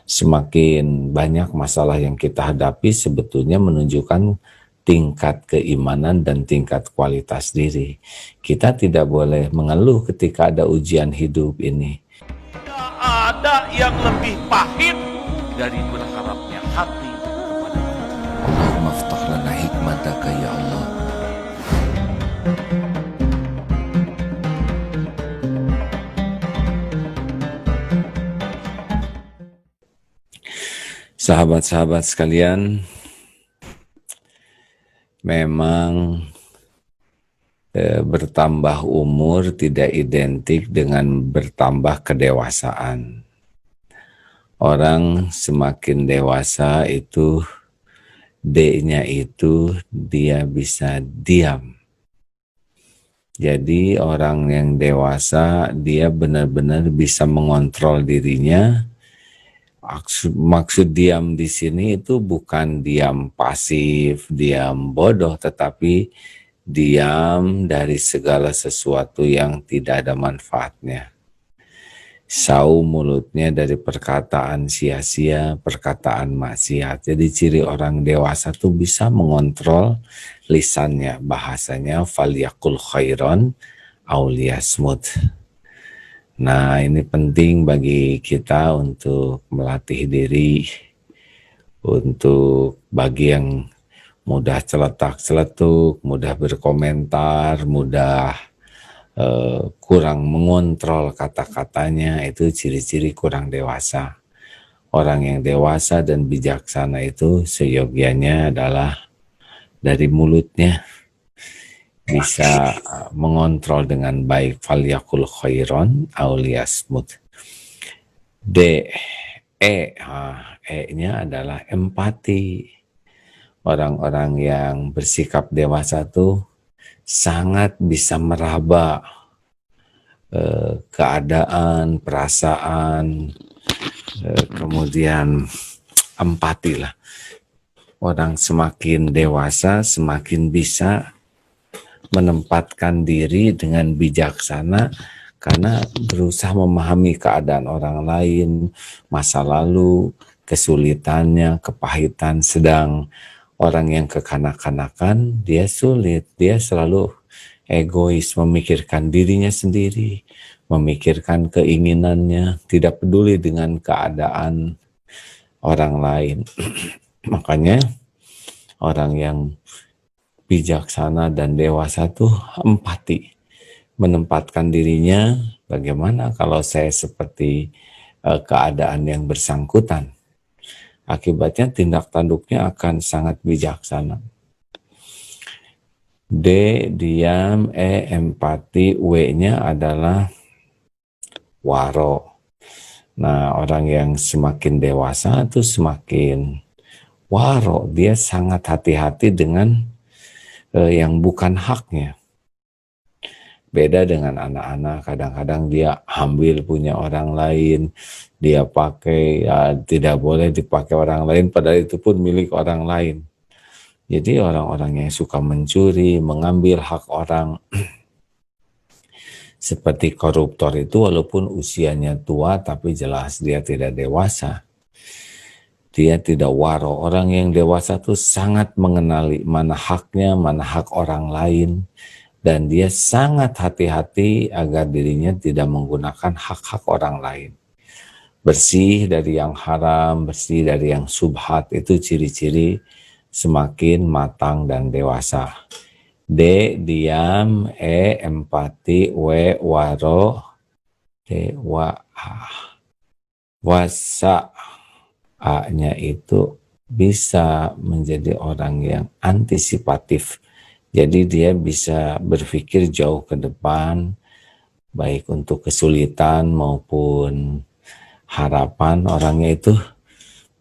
Semakin banyak masalah yang kita hadapi sebetulnya menunjukkan tingkat keimanan dan tingkat kualitas diri. Kita tidak boleh mengeluh ketika ada ujian hidup ini. Tidak ada yang lebih pahit dari berharapnya hati kepada Allah. Allahumma aftah lana hikmataka ya Allah. Sahabat-sahabat sekalian, memang bertambah umur tidak identik dengan bertambah kedewasaan. Orang semakin dewasa itu D-nya itu dia bisa diam. Jadi orang yang dewasa dia benar-benar bisa mengontrol dirinya. Maksud diam di sini itu bukan diam pasif, diam bodoh, tetapi diam dari segala sesuatu yang tidak ada manfaatnya. Sau mulutnya dari perkataan sia-sia, perkataan maksiat. Jadi ciri orang dewasa tuh bisa mengontrol lisannya, bahasanya falyakul khairon aw liyasmut. Nah, ini penting bagi kita untuk melatih diri, untuk bagi yang mudah celetak-celetuk, mudah berkomentar, mudah kurang mengontrol kata-katanya, itu ciri-ciri kurang dewasa. Orang yang dewasa dan bijaksana itu seyogianya adalah dari mulutnya bisa mengontrol dengan baik. Falyakul khairon aw liyasmut. E-nya adalah empati. Orang-orang yang bersikap dewasa tuh sangat bisa meraba keadaan, perasaan, kemudian empati lah. Orang semakin dewasa semakin bisa menempatkan diri dengan bijaksana karena berusaha memahami keadaan orang lain, masa lalu, kesulitannya, kepahitan. Sedang orang yang kekanak-kanakan dia sulit, dia selalu egois, memikirkan dirinya sendiri, memikirkan keinginannya, tidak peduli dengan keadaan orang lain. Makanya orang yang bijaksana dan dewasa tuh empati, menempatkan dirinya, bagaimana kalau saya seperti keadaan yang bersangkutan. Akibatnya tindak tanduknya akan sangat bijaksana. D, diam. E, empati. W-nya adalah waro. Nah, orang yang semakin dewasa itu semakin waro. Dia sangat hati-hati dengan yang bukan haknya. Beda dengan anak-anak, kadang-kadang dia ambil punya orang lain, dia pakai, ya tidak boleh dipakai orang lain, padahal itu pun milik orang lain. Jadi orang-orang yang suka mencuri, mengambil hak orang, seperti koruptor itu walaupun usianya tua, tapi jelas dia tidak dewasa. Dia tidak waro. Orang yang dewasa itu sangat mengenali mana haknya, mana hak orang lain. Dan dia sangat hati-hati agar dirinya tidak menggunakan hak-hak orang lain. Bersih dari yang haram, bersih dari yang subhat, itu ciri-ciri semakin matang dan dewasa. D, diam. E, empati. W, waro. D, wasa. A-nya itu bisa menjadi orang yang antisipatif. Jadi dia bisa berpikir jauh ke depan, baik untuk kesulitan maupun harapan. Orangnya itu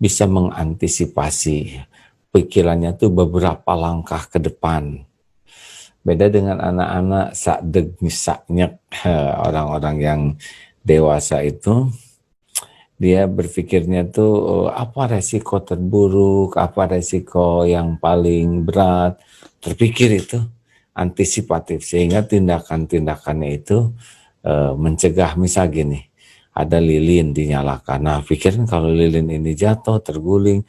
bisa mengantisipasi, pikirannya tuh beberapa langkah ke depan. Beda dengan anak-anak sakdeg saknyek, orang-orang yang dewasa itu dia berpikirnya tuh apa resiko terburuk, apa resiko yang paling berat, terpikir itu antisipatif, sehingga tindakan-tindakannya itu mencegah. Misal gini, ada lilin dinyalakan. Nah, pikirin kalau lilin ini jatuh, terguling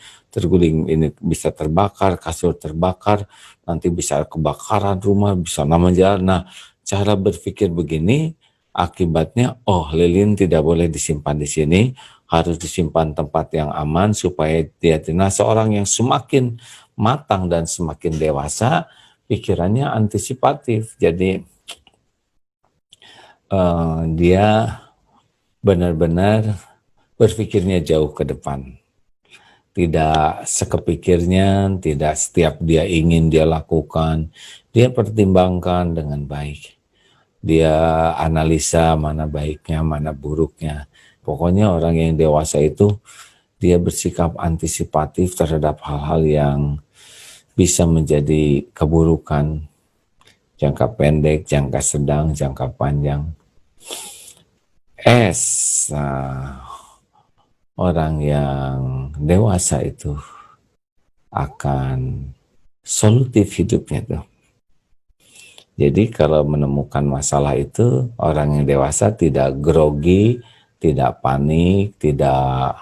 ini bisa terbakar, kasur terbakar, nanti bisa kebakaran rumah, bisa nama jalan. Nah, cara berpikir begini akibatnya, oh lilin tidak boleh disimpan di sini, harus disimpan tempat yang aman supaya dia. Nah, seorang yang semakin matang dan semakin dewasa, pikirannya antisipatif. Jadi dia benar-benar berpikirnya jauh ke depan. Tidak sekepikirnya, tidak setiap dia ingin dia lakukan, dia pertimbangkan dengan baik. Dia analisa mana baiknya, mana buruknya. Pokoknya orang yang dewasa itu dia bersikap antisipatif terhadap hal-hal yang bisa menjadi keburukan, jangka pendek, jangka sedang, jangka panjang. Nah, orang yang dewasa itu akan solutif hidupnya tuh. Jadi kalau menemukan masalah itu, orang yang dewasa tidak grogi, tidak panik, tidak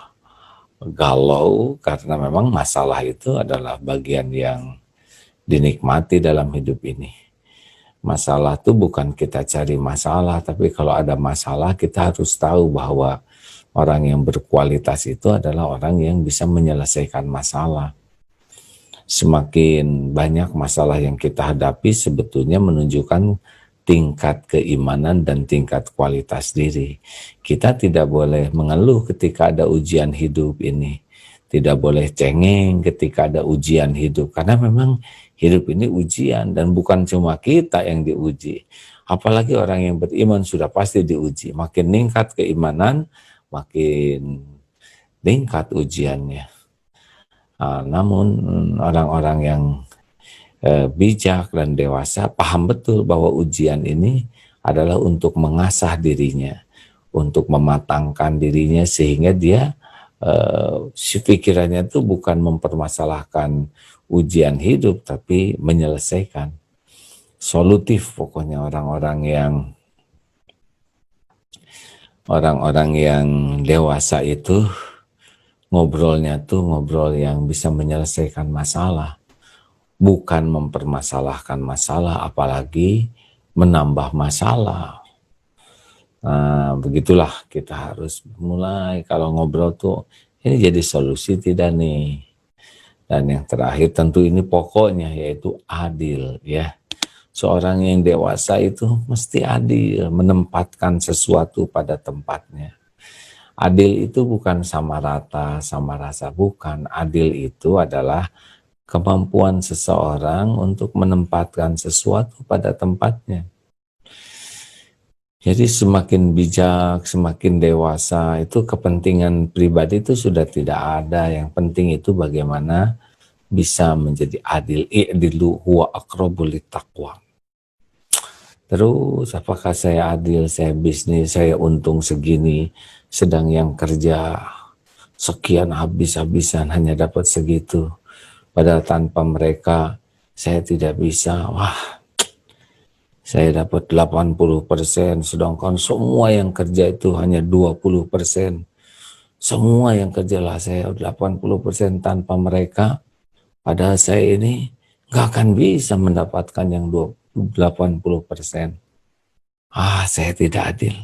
galau, karena memang masalah itu adalah bagian yang dinikmati dalam hidup ini. Masalah itu bukan kita cari masalah, tapi kalau ada masalah kita harus tahu bahwa orang yang berkualitas itu adalah orang yang bisa menyelesaikan masalah. Semakin banyak masalah yang kita hadapi sebetulnya menunjukkan tingkat keimanan dan tingkat kualitas diri. Kita tidak boleh mengeluh ketika ada ujian hidup ini. Tidak boleh cengeng ketika ada ujian hidup. Karena memang hidup ini ujian dan bukan cuma kita yang diuji. Apalagi orang yang beriman sudah pasti diuji. Makin meningkat keimanan, makin meningkat ujiannya. Namun orang-orang yang bijak dan dewasa paham betul bahwa ujian ini adalah untuk mengasah dirinya, untuk mematangkan dirinya sehingga dia pikirannya itu bukan mempermasalahkan ujian hidup tapi menyelesaikan. Solutif pokoknya orang-orang yang dewasa itu ngobrolnya tuh ngobrol yang bisa menyelesaikan masalah, bukan mempermasalahkan masalah, apalagi menambah masalah. Nah, begitulah kita harus mulai kalau ngobrol tuh, ini jadi solusi tidak nih. Dan yang terakhir tentu ini pokoknya yaitu adil ya. Seorang yang dewasa itu mesti adil, menempatkan sesuatu pada tempatnya. Adil itu bukan sama rata, sama rasa, bukan. Adil itu adalah kemampuan seseorang untuk menempatkan sesuatu pada tempatnya. Jadi semakin bijak, semakin dewasa, itu kepentingan pribadi itu sudah tidak ada. Yang penting itu bagaimana bisa menjadi adil. I'dilu huwa aqrabu littaqwa. Terus apakah saya adil, saya bisnis, saya untung segini, sedang yang kerja sekian habis-habisan hanya dapat segitu. Padahal tanpa mereka saya tidak bisa. Wah, saya dapat 80%, sedangkan semua yang kerja itu hanya 20%. Semua yang kerjalah saya 80% tanpa mereka. Padahal saya ini nggak akan bisa mendapatkan yang 80%. Saya tidak adil.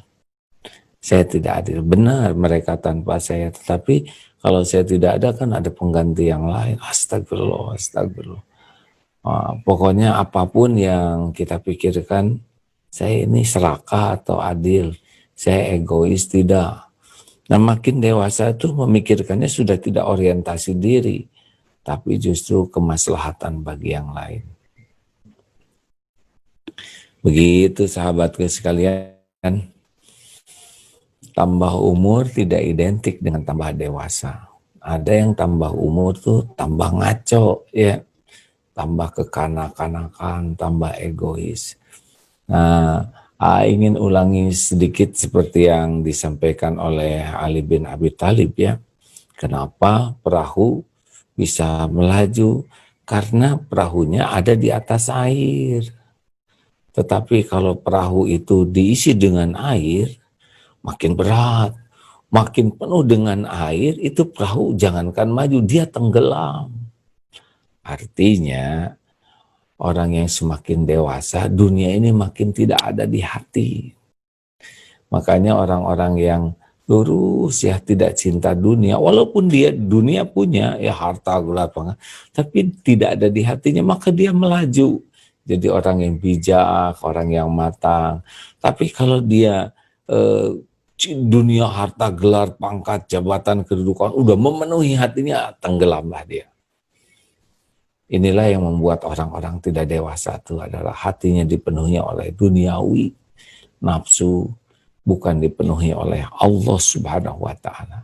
Saya tidak adil. Benar mereka tanpa saya, tetapi kalau saya tidak ada kan ada pengganti yang lain. Astagfirullah, astagfirullah. Pokoknya apapun yang kita pikirkan, saya ini serakah atau adil, saya egois, tidak. Nah, makin dewasa itu memikirkannya sudah tidak orientasi diri, tapi justru kemaslahatan bagi yang lain. Begitu sahabatku sekalian, tambah umur tidak identik dengan tambah dewasa. Ada yang tambah umur tuh tambah ngaco, ya, tambah kekanak-kanakan, tambah egois. Nah, ingin ulangi sedikit seperti yang disampaikan oleh Ali bin Abi Thalib ya. Kenapa perahu bisa melaju? Karena perahunya ada di atas air. Tetapi kalau perahu itu diisi dengan air, makin berat, makin penuh dengan air, itu perahu jangankan maju, dia tenggelam. Artinya orang yang semakin dewasa, dunia ini makin tidak ada di hati. Makanya orang-orang yang lurus ya, tidak cinta dunia, walaupun dia dunia punya ya, harta gelar pangkat, tapi tidak ada di hatinya, maka dia melaju jadi orang yang bijak, orang yang matang. Tapi kalau dia dunia, harta, gelar, pangkat, jabatan, kedudukan udah memenuhi hatinya, tenggelamlah dia. Inilah yang membuat orang-orang tidak dewasa itu adalah hatinya dipenuhi oleh duniawi, nafsu, bukan dipenuhi oleh Allah Subhanahu wa Ta'ala.